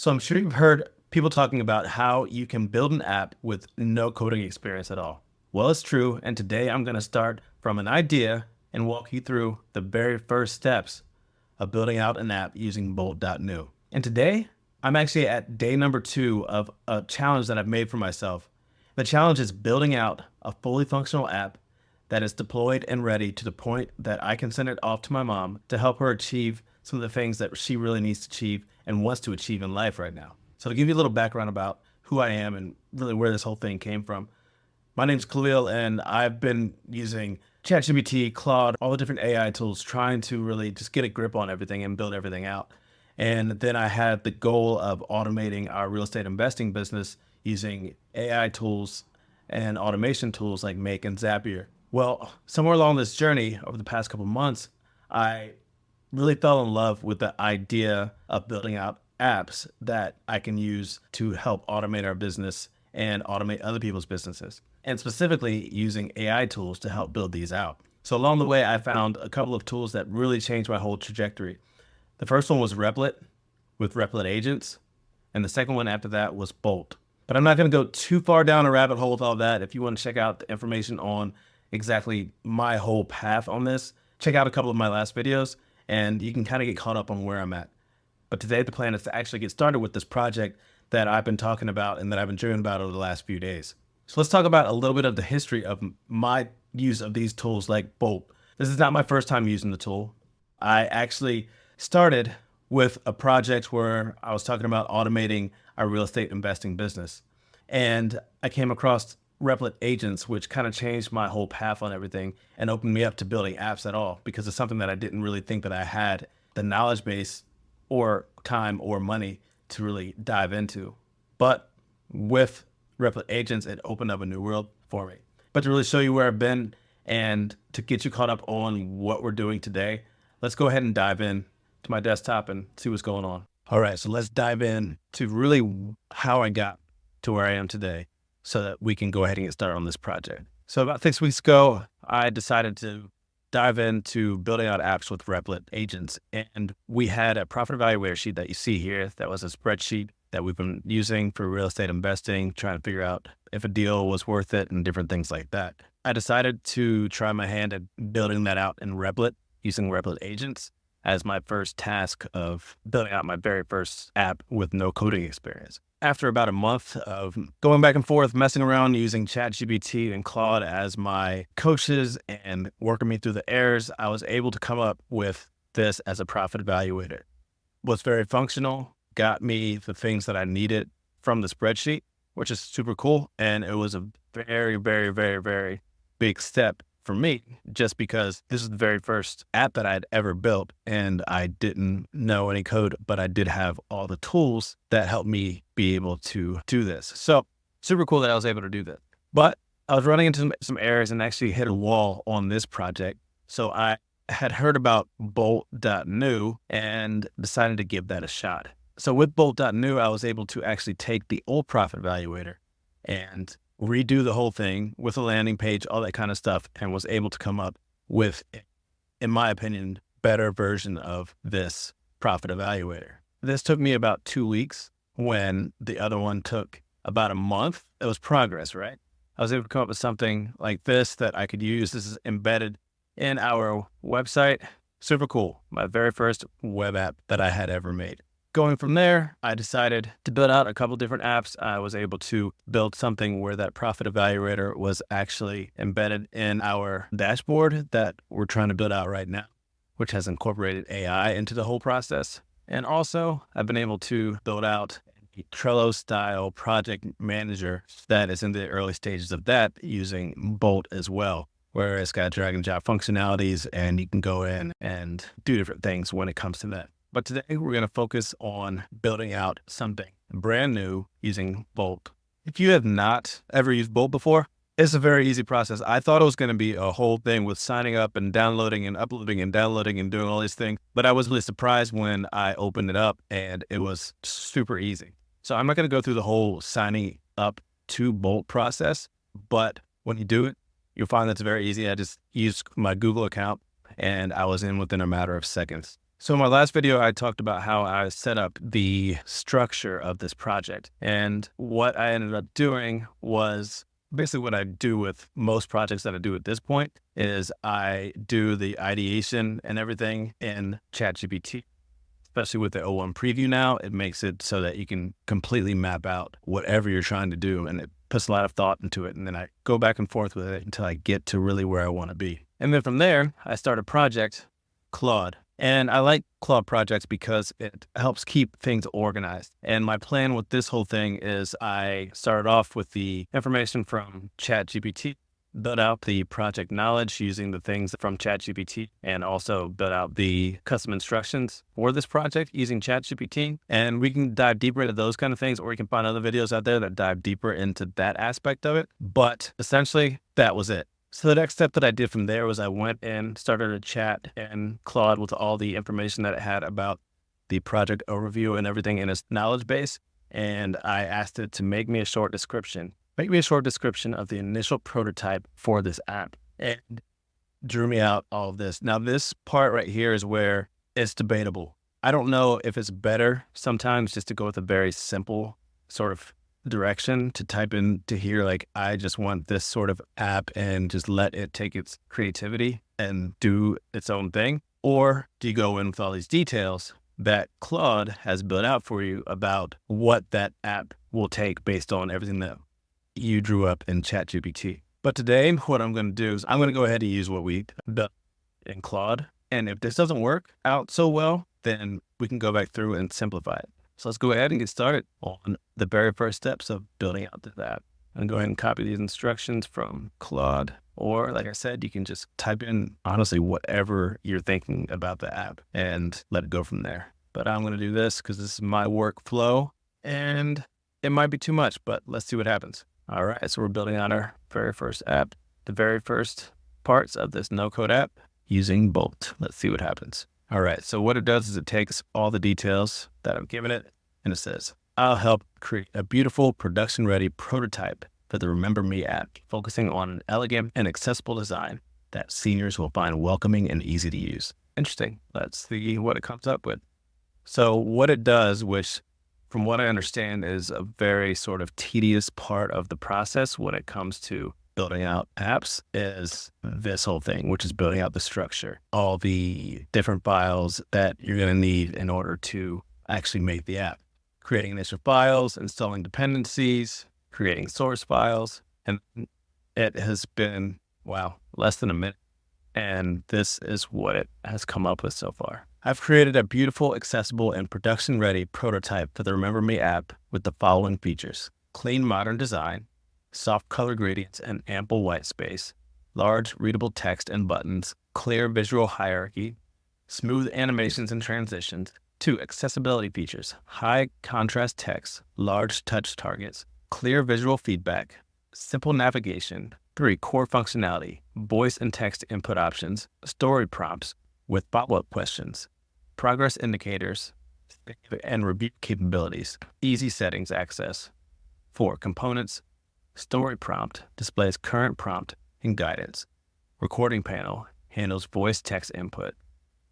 So I'm sure you've heard people talking about how you can build an app with no coding experience at all. Well, it's true. And today I'm going to start from an idea and walk you through the very first steps of building out an app using Bolt.new. And today I'm actually at day number 2 of a challenge that I've made for myself. The challenge is building out a fully functional app that is deployed and ready to the point that I can send it off to my mom to help her achieve some of the things that she really needs to achieve and wants to achieve in life right now. So to give you a little background about who I am and really where this whole thing came from, my name's Khalil and I've been using ChatGPT, Claude, all the different AI tools, trying to really just get a grip on everything and build everything out. And then I had the goal of automating our real estate investing business using AI tools and automation tools like Make and Zapier. Well, somewhere along this journey over the past couple months, I really fell in love with the idea of building out apps that I can use to help automate our business and automate other people's businesses, and specifically using AI tools to help build these out. So along the way, I found a couple of tools that really changed my whole trajectory. The first one was Replit with Replit agents, and the second one after that was Bolt. But I'm not going to go too far down a rabbit hole with all that. If you want to check out the information on exactly my whole path on this, check out a couple of my last videos and you can kind of get caught up on where I'm at. But today the plan is to actually get started with this project that I've been talking about and that I've been dreaming about over the last few days. So let's talk about a little bit of the history of my use of these tools like Bolt. This is not my first time using the tool. I actually started with a project where I was talking about automating our real estate investing business. And I came across Replit agents, which kind of changed my whole path on everything and opened me up to building apps at all, because it's something that I didn't really think that I had the knowledge base or time or money to really dive into. But with Replit agents, it opened up a new world for me. But to really show you where I've been and to get you caught up on what we're doing today, let's go ahead and dive in to my desktop and see what's going on. All right, so let's dive in to really how I got to where I am today, so that we can go ahead and get started on this project. So about 6 weeks ago, I decided to dive into building out apps with Replit agents. And we had a profit evaluator sheet that you see here. That was a spreadsheet that we've been using for real estate investing, trying to figure out if a deal was worth it and different things like that. I decided to try my hand at building that out in Replit using Replit agents as my first task of building out my very first app with no coding experience. After about a month of going back and forth, messing around using ChatGPT and Claude as my coaches and working me through the errors, I was able to come up with this as a profit evaluator. Was very functional, got me the things that I needed from the spreadsheet, which is super cool. And it was a very, very, very, very big step for me, just because this is the very first app that I had ever built and I didn't know any code, but I did have all the tools that helped me be able to do this. So super cool that I was able to do that. But I was running into some errors and actually hit a wall on this project. So I had heard about Bolt.new and decided to give that a shot. So with Bolt.new, I was able to actually take the old profit evaluator and redo the whole thing with a landing page, all that kind of stuff, and was able to come up with, in my opinion, better version of this profit evaluator. This took me about 2 weeks when the other one took about a month. It was progress, right? I was able to come up with something like this that I could use. This is embedded in our website. Super cool. My very first web app that I had ever made. Going from there, I decided to build out a couple different apps. I was able to build something where that profit evaluator was actually embedded in our dashboard that we're trying to build out right now, which has incorporated AI into the whole process. And also, I've been able to build out a Trello-style project manager that is in the early stages of that using Bolt as well, where it's got drag and drop functionalities and you can go in and do different things when it comes to that. But today we're going to focus on building out something brand new using Bolt. If you have not ever used Bolt before, it's a very easy process. I thought it was going to be a whole thing with signing up and downloading and uploading and downloading and doing all these things. But I was really surprised when I opened it up and it was super easy. So I'm not going to go through the whole signing up to Bolt process, but when you do it, you'll find that it's very easy. I just used my Google account and I was in within a matter of seconds. So in my last video, I talked about how I set up the structure of this project. And what I ended up doing was basically what I do with most projects that I do at this point is I do the ideation and everything in ChatGPT. Especially with the O1 preview now, it makes it so that you can completely map out whatever you're trying to do. And it puts a lot of thought into it. And then I go back and forth with it until I get to really where I want to be. And then from there, I start a project, Claude. And I like Claude projects because it helps keep things organized. And my plan with this whole thing is I started off with the information from ChatGPT, built out the project knowledge using the things from ChatGPT, and also built out the custom instructions for this project using ChatGPT. And we can dive deeper into those kind of things, or you can find other videos out there that dive deeper into that aspect of it. But essentially, that was it. So the next step that I did from there was I went and started a chat in Claude with all the information that it had about the project overview and everything in its knowledge base. And I asked it to make me a short description. Make me a short description of the initial prototype for this app, and drew me out all of this. Now, this part right here is where it's debatable. I don't know if it's better sometimes just to go with a very simple sort of direction to type in to here, like, I just want this sort of app and just let it take its creativity and do its own thing. Or do you go in with all these details that Claude has built out for you about what that app will take based on everything that you drew up in ChatGPT? But today, what I'm going to do is I'm going to go ahead and use what we built in Claude. And if this doesn't work out so well, then we can go back through and simplify it. So let's go ahead and get started on the very first steps of building out this app. I'm going to go ahead and copy these instructions from Claude. Or like I said, you can just type in, honestly, whatever you're thinking about the app and let it go from there. But I'm going to do this because this is my workflow. And it might be too much, but let's see what happens. All right, so we're building on our very first app, the very first parts of this no-code app using Bolt. Let's see what happens. All right, so what it does is it takes all the details that I've given it, and it says, I'll help create a beautiful production-ready prototype for the Remember Me app, focusing on an elegant and accessible design that seniors will find welcoming and easy to use. Interesting. Let's see what it comes up with. So what it does, which from what I understand is a very sort of tedious part of the process when it comes to building out apps, is this whole thing, which is building out the structure, all the different files that you're going to need in order to actually make the app, creating initial files, installing dependencies, creating source files. And it has been, wow, less than a minute. And this is what it has come up with so far. I've created a beautiful, accessible, and production-ready prototype for the Remember Me app with the following features: clean, modern design, soft color gradients and ample white space, large readable text and buttons, clear visual hierarchy, smooth animations and transitions. 2, accessibility features: high contrast text, large touch targets, clear visual feedback, simple navigation. 3, core functionality: voice and text input options, story prompts with follow-up questions, progress indicators, and review capabilities, easy settings access. 4, components: story prompt displays current prompt and guidance, recording panel handles voice text input,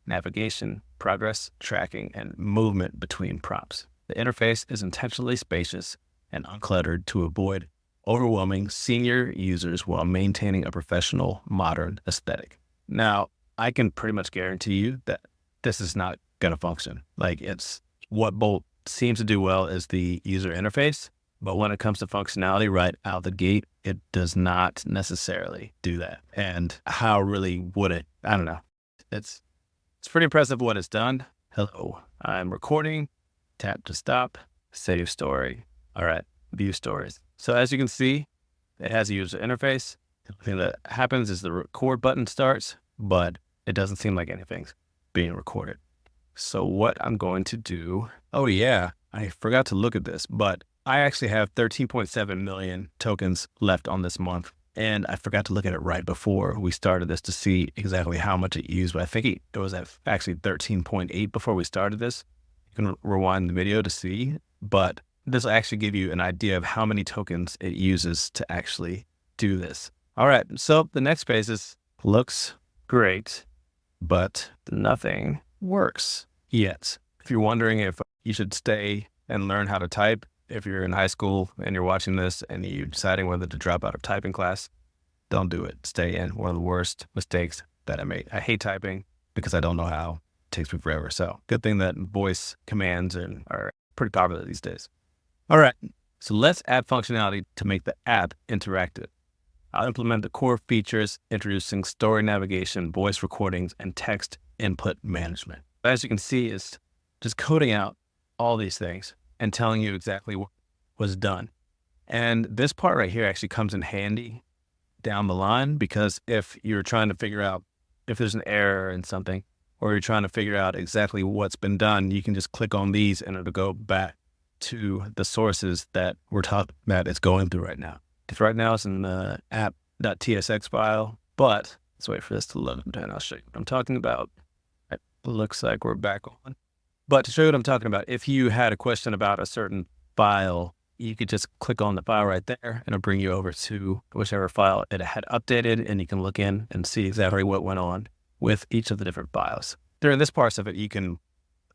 navigation, progress tracking, and movement between prompts. The interface is intentionally spacious and uncluttered to avoid overwhelming senior users while maintaining a professional, modern aesthetic. Now, I can pretty much guarantee you that this is not going to function. Like, it's what Bolt seems to do well is the user interface, but when it comes to functionality right out the gate, it does not necessarily do that. And how really would it? I don't know. It's pretty impressive what it's done. Hello, I'm recording. Tap to stop. Save story. All right, view stories. So as you can see, it has a user interface. The thing that happens is the record button starts, but it doesn't seem like anything's being recorded. So what I'm going to do, oh yeah, I forgot to look at this, but I actually have 13.7 million tokens left on this month. And I forgot to look at it right before we started this to see exactly how much it used, but I think it was at actually 13.8 before we started this. You can rewind the video to see, but this will actually give you an idea of how many tokens it uses to actually do this. All right, so the next phase is looks great, but nothing works. yet. If you're wondering if you should stay and learn how to type, if you're in high school and you're watching this and you're deciding whether to drop out of typing class, don't do it. Stay in. One of the worst mistakes that I made. I hate typing because I don't know how. It takes me forever. So good thing that voice commands are pretty popular these days. All right. So let's add functionality to make the app interactive. I'll implement the core features, introducing story navigation, voice recordings, and text input management. As you can see, it's just coding out all these things and telling you exactly what was done. And this part right here actually comes in handy down the line, because if you're trying to figure out if there's an error in something, or you're trying to figure out exactly what's been done, you can just click on these and it'll go back to the sources that we're talking about it's going through right now. Because right now it's in the app.tsx file, but let's wait for this to load and I'll show you what I'm talking about. It looks like we're back on. But to show you what I'm talking about, if you had a question about a certain file, you could just click on the file right there and it'll bring you over to whichever file it had updated, and you can look in and see exactly what went on with each of the different files. During this part of it, you can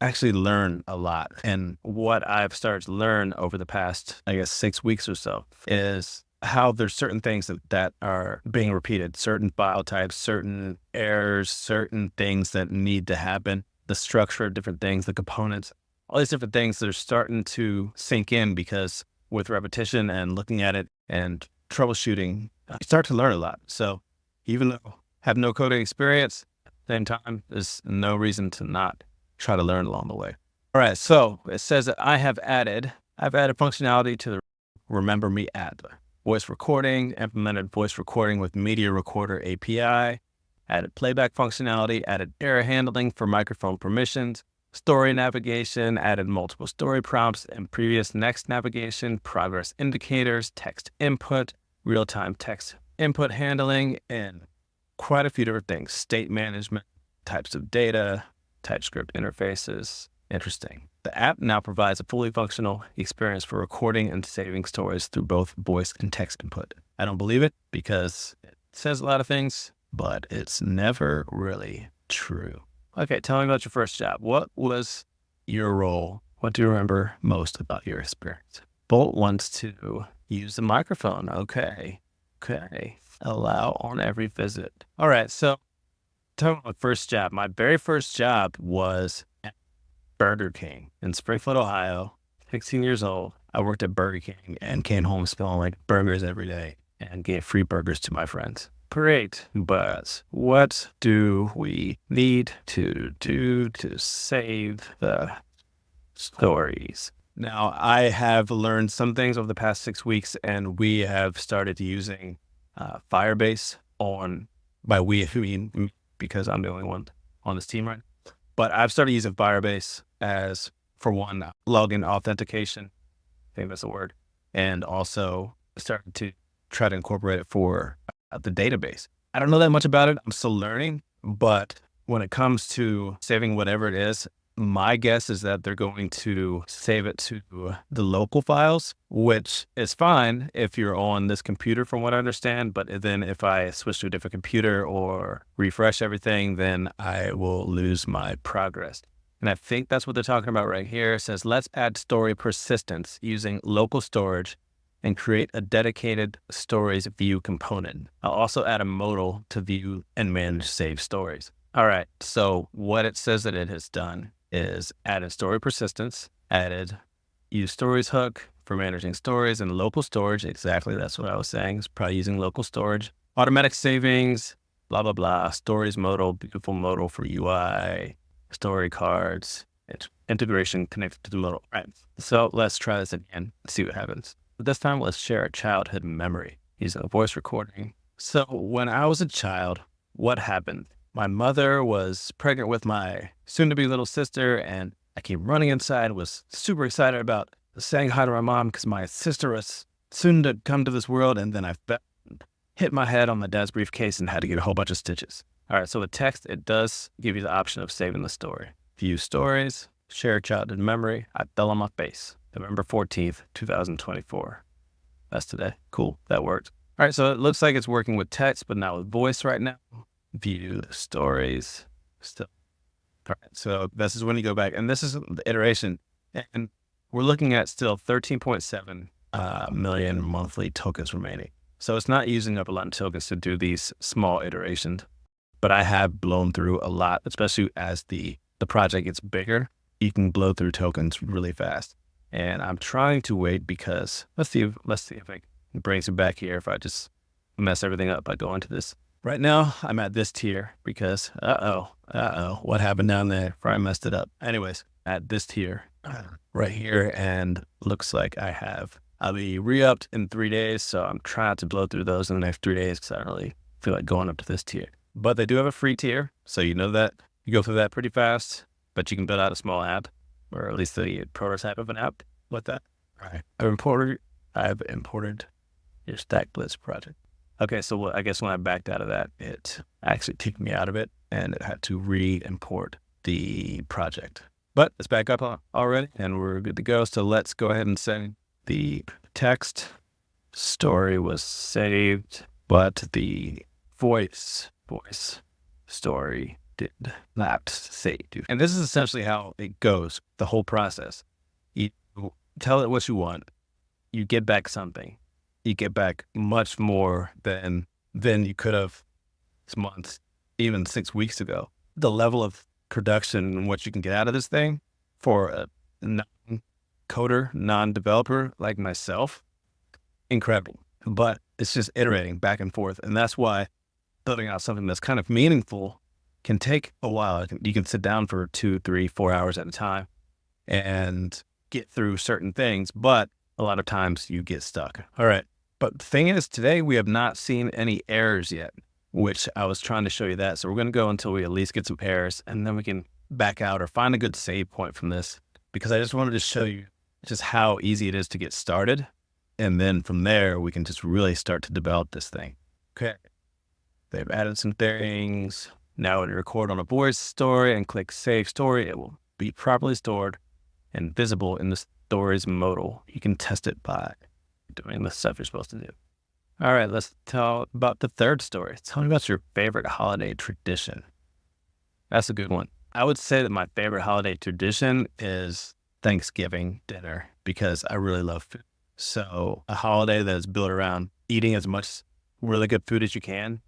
actually learn a lot. And what I've started to learn over the past, 6 weeks or so is how there's certain things that are being repeated, certain file types, certain errors, certain things that need to happen, the structure of different things, the components, all these different things that are starting to sink in, because with repetition and looking at it and troubleshooting, you start to learn a lot. So even though I have no coding experience, at the same time, there's no reason to not try to learn along the way. All right, so it says that I've added functionality to the Remember Me app. Voice recording, implemented voice recording with Media Recorder API, added playback functionality, added error handling for microphone permissions, story navigation, added multiple story prompts and previous next navigation, progress indicators, text input, real-time text input handling, and quite a few different things. State management, types of data, TypeScript interfaces. Interesting. The app now provides a fully functional experience for recording and saving stories through both voice and text input. I don't believe it because it says a lot of things, but it's never really true. Okay, tell me about your first job. What was your role? What do you remember most about your experience? Bolt wants to use the microphone. Okay. Allow on every visit. All right, so talking about my first job. My very first job was at Burger King in Springfield, Ohio, 16 years old. I worked at Burger King and came home smelling like burgers every day and gave free burgers to my friends. Great, but what do we need to do to save the stories? Now, I have learned some things over the past 6 weeks, and we have started using Firebase on, by we, I mean, because I'm the only one on this team right now. But I've started using Firebase as, for one, login authentication. I think that's the word. And also started to try to incorporate it for the database. I don't know that much about it. I'm still learning, but when it comes to saving whatever it is, my guess is that they're going to save it to the local files, which is fine if you're on this computer from what I understand. But then if I switch to a different computer or refresh everything, then I will lose my progress. And I think that's what they're talking about right here. It says, let's add story persistence using local storage and create a dedicated stories view component. I'll also add a modal to view and manage saved stories. All right, so what it says that it has done is added story persistence, added use stories hook for managing stories and local storage. Exactly, that's what I was saying. It's probably using local storage, automatic savings, blah, blah, blah, stories modal, beautiful modal for UI, story cards, integration connected to the modal. All right, so let's try this again, see what happens. But this time, let's share a childhood memory using a voice recording. So when I was a child, what happened? My mother was pregnant with my soon-to-be little sister, and I came running inside, was super excited about saying hi to my mom because my sister was soon to come to this world, and then I hit my head on my dad's briefcase and had to get a whole bunch of stitches. All right, so with text, it does give you the option of saving the story. View stories, share childhood memory. I fell on my face. November 14th, 2024. That's today. Cool. That worked. All right. So it looks like it's working with text, but not with voice right now. View the stories. Still All right, so this is when you go back, and this is the iteration, and we're looking at still 13.7 million monthly tokens remaining. So it's not using up a lot of tokens to do these small iterations, but I have blown through a lot, especially as the project gets bigger. You can blow through tokens really fast, and I'm trying to wait because let's see if it brings it back here. If I just mess everything up by going to this. Right now, I'm at this tier because, what happened down there? Probably messed it up. Anyways, at this tier right here, and looks like I'll be re-upped in 3 days. So I'm trying to blow through those in the next 3 days because I don't really feel like going up to this tier. But they do have a free tier. So you know that you go through that pretty fast, but you can build out a small app, or at least the prototype of an app with that. All right. I've imported your Stack Blitz project. Okay, so I guess when I backed out of that, it actually kicked me out of it, and it had to re-import the project. But it's back up already, and we're good to go. So let's go ahead and send the text. Story was saved, but the voice story did not save. And this is essentially how it goes, the whole process. You tell it what you want, you get back something. You get back much more than you could have months, even 6 weeks ago. The level of production and what you can get out of this thing for a non-coder, non-developer like myself, incredible. But it's just iterating back and forth. And that's why building out something that's kind of meaningful can take a while. You can sit down for 2, 3, 4 hours at a time and get through certain things, but a lot of times you get stuck. All right. But the thing is, today we have not seen any errors yet, which I was trying to show you that. So we're going to go until we at least get some errors, and then we can back out or find a good save point from this, because I just wanted to show you just how easy it is to get started. And then from there, we can just really start to develop this thing. Okay. They've added some things. Now when you record on a voice story and click Save Story, it will be properly stored and visible in the story's modal. You can test it by doing the stuff you're supposed to do. All right, let's tell about the third story. Tell me about your favorite holiday tradition. That's a good one. I would say that my favorite holiday tradition is Thanksgiving dinner, because I really love food. So a holiday that is built around eating as much really good food as you can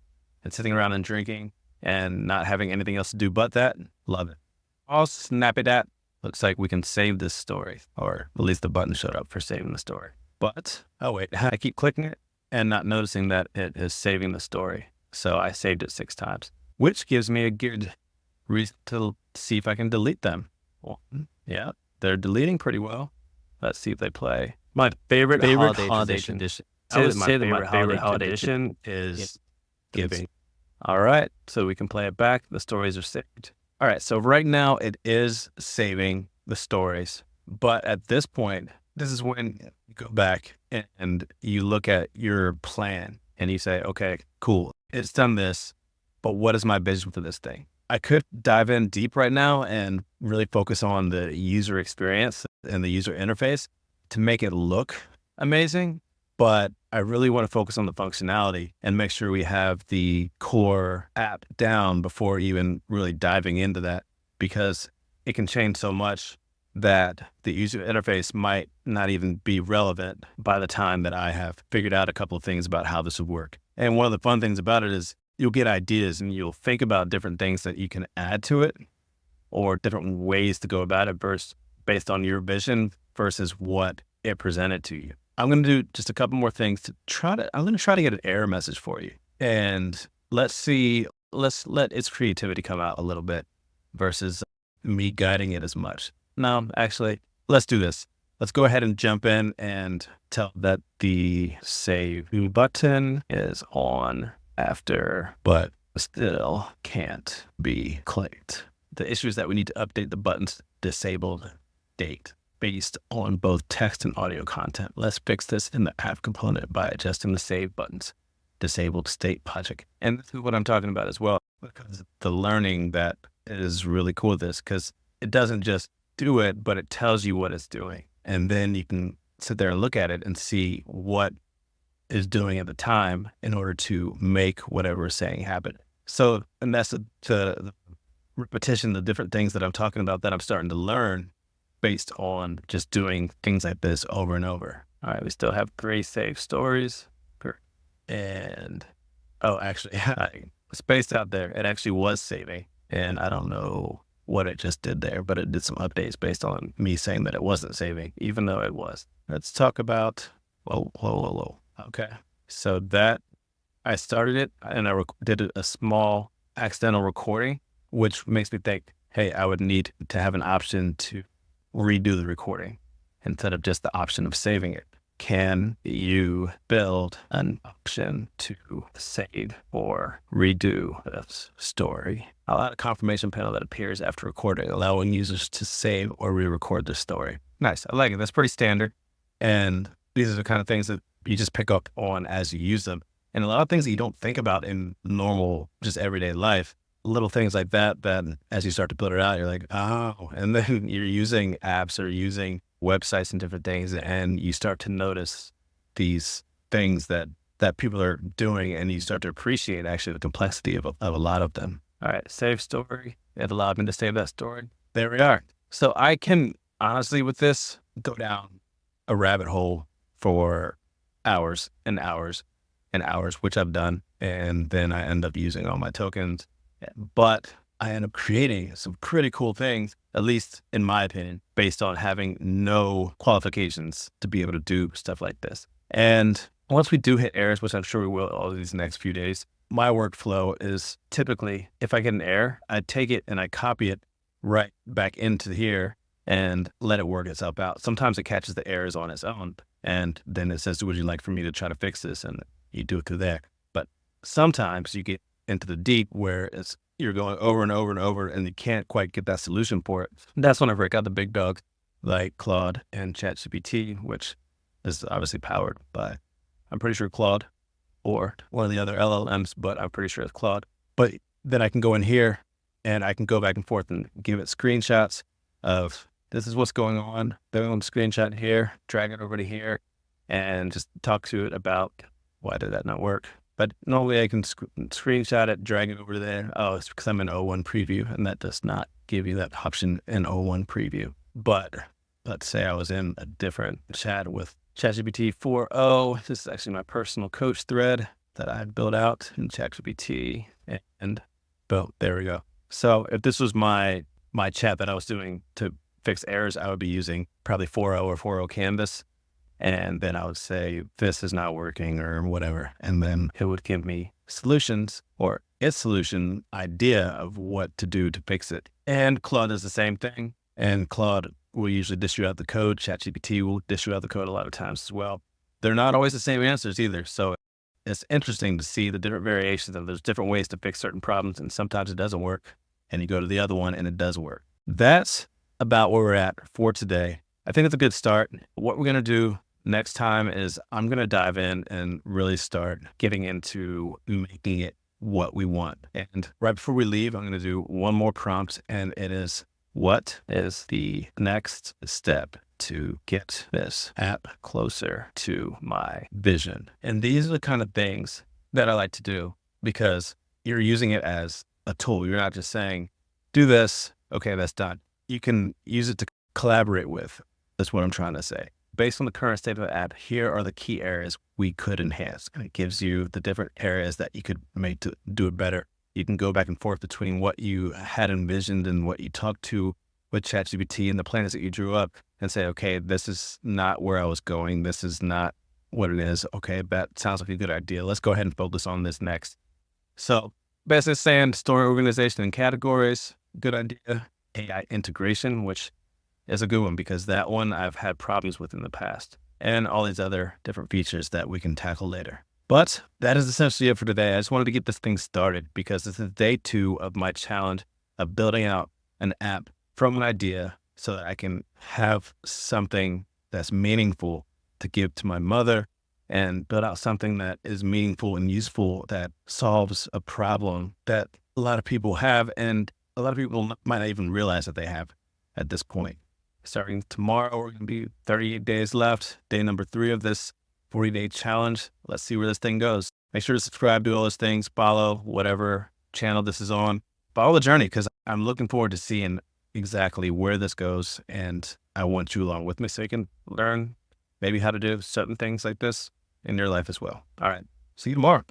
and sitting around and drinking and not having anything else to do but that, love it. All snappy that. Looks like we can save this story, or at least the button showed up for saving the story. But, oh wait, I keep clicking it and not noticing that it is saving the story. So I saved it 6 times, which gives me a good reason to see if I can delete them. Well, yeah, they're deleting pretty well. Let's see if they play. My favorite holiday tradition. I would say that my favorite holiday tradition is giving. All right, so we can play it back. The stories are saved. All right, so right now it is saving the stories. But at this point, this is when you go back and you look at your plan and you say, okay, cool, it's done this, but what is my vision for this thing? I could dive in deep right now and really focus on the user experience and the user interface to make it look amazing, but I really want to focus on the functionality and make sure we have the core app down before even really diving into that, because it can change so much that the user interface might not even be relevant by the time that I have figured out a couple of things about how this would work. And one of the fun things about it is you'll get ideas and you'll think about different things that you can add to it, or different ways to go about it based on your vision versus what it presented to you. I'm going to do just a couple more things I'm going to try to get an error message for you. And let's let its creativity come out a little bit versus me guiding it as much. No, actually, let's do this. Let's go ahead and jump in and tell that the save button is on after, but still can't be clicked. The issue is that we need to update the button's disabled date based on both text and audio content. Let's fix this in the app component by adjusting the save button's disabled state project. And this is what I'm talking about as well, because the learning that is really cool with this, because it doesn't just do it, but it tells you what it's doing. And then you can sit there and look at it and see what is doing at the time in order to make whatever it's saying happen. So, and that's the repetition, the different things that I'm talking about that I'm starting to learn based on just doing things like this over and over. All right, we still have 3 saved stories. And, oh, actually, I spaced out there. It actually was saving. And I don't know what it just did there, but it did some updates based on me saying that it wasn't saving, even though it was. Let's talk about, whoa. Okay. So that, I started it and I did a small accidental recording, which makes me think, hey, I would need to have an option to redo the recording instead of just the option of saving it. Can you build an option to save or redo this story? I'll add a confirmation panel that appears after recording, allowing users to save or re-record their story. Nice. I like it. That's pretty standard. And these are the kind of things that you just pick up on as you use them. And a lot of things that you don't think about in normal, just everyday life, little things like that, that as you start to build it out, you're like, oh, and then you're using apps or using websites and different things, and you start to notice these things that people are doing, and you start to appreciate actually the complexity of a lot of them. All right, save story. It allowed me to save that story. There we are. So I can honestly, with this, go down a rabbit hole for hours and hours and hours, which I've done. And then I end up using all my tokens, but I end up creating some pretty cool things, at least in my opinion, based on having no qualifications to be able to do stuff like this. And once we do hit errors, which I'm sure we will all these next few days, my workflow is typically, if I get an error, I take it and I copy it right back into here and let it work itself out. Sometimes it catches the errors on its own, and then it says, would you like for me to try to fix this? And you do it through there. But sometimes you get into the deep where you're going over and over and over, and you can't quite get that solution for it. That's when I break out the big dogs like Claude and ChatGPT, which is obviously powered by, I'm pretty sure, Claude or one of the other LLMs, but I'm pretty sure it's Claude. But then I can go in here and I can go back and forth and give it screenshots of this is what's going on. Boom, screenshot here, drag it over to here, and just talk to it about why did that not work. But normally I can screenshot it, drag it over to there. Oh, it's because I'm in O1 preview, and that does not give you that option in O1 preview. But let's say I was in a different chat with ChatGPT 4.0. This is actually my personal coach thread that I had built out in ChatGPT, and boom, there we go. So if this was my chat that I was doing to fix errors, I would be using probably 4.0 or 4.0 Canvas. And then I would say, this is not working or whatever. And then it would give me solutions or its solution idea of what to do to fix it. And Claude does the same thing. And Claude will usually distribute out the code. ChatGPT will distribute out the code a lot of times as well. They're not always the same answers either. So it's interesting to see the different variations, and there's different ways to fix certain problems. And sometimes it doesn't work. And you go to the other one and it does work. That's about where we're at for today. I think it's a good start. What we're going to do next time is I'm going to dive in and really start getting into making it what we want. And right before we leave, I'm going to do one more prompt, and it is, what is the next step to get this app closer to my vision? And these are the kind of things that I like to do because you're using it as a tool. You're not just saying, do this. Okay, that's done. You can use it to collaborate with. That's what I'm trying to say. Based on the current state of the app, here are the key areas we could enhance. And it gives you the different areas that you could make to do it better. You can go back and forth between what you had envisioned and what you talked to with ChatGPT and the plans that you drew up and say, okay, this is not where I was going. This is not what it is. Okay, that sounds like a good idea. Let's go ahead and focus on this next. So basically saying story organization and categories, good idea. AI integration, which is a good one because that one I've had problems with in the past, and all these other different features that we can tackle later. But that is essentially it for today. I just wanted to get this thing started because this is day 2 of my challenge of building out an app from an idea so that I can have something that's meaningful to give to my mother and build out something that is meaningful and useful that solves a problem that a lot of people have, and a lot of people might not even realize that they have at this point. Starting tomorrow, we're going to be 38 days left, day number 3 of this 40-day challenge. Let's see where this thing goes. Make sure to subscribe, do all those things, follow whatever channel this is on. follow the journey because I'm looking forward to seeing exactly where this goes. And I want you along with me so you can learn maybe how to do certain things like this in your life as well. All right. See you tomorrow.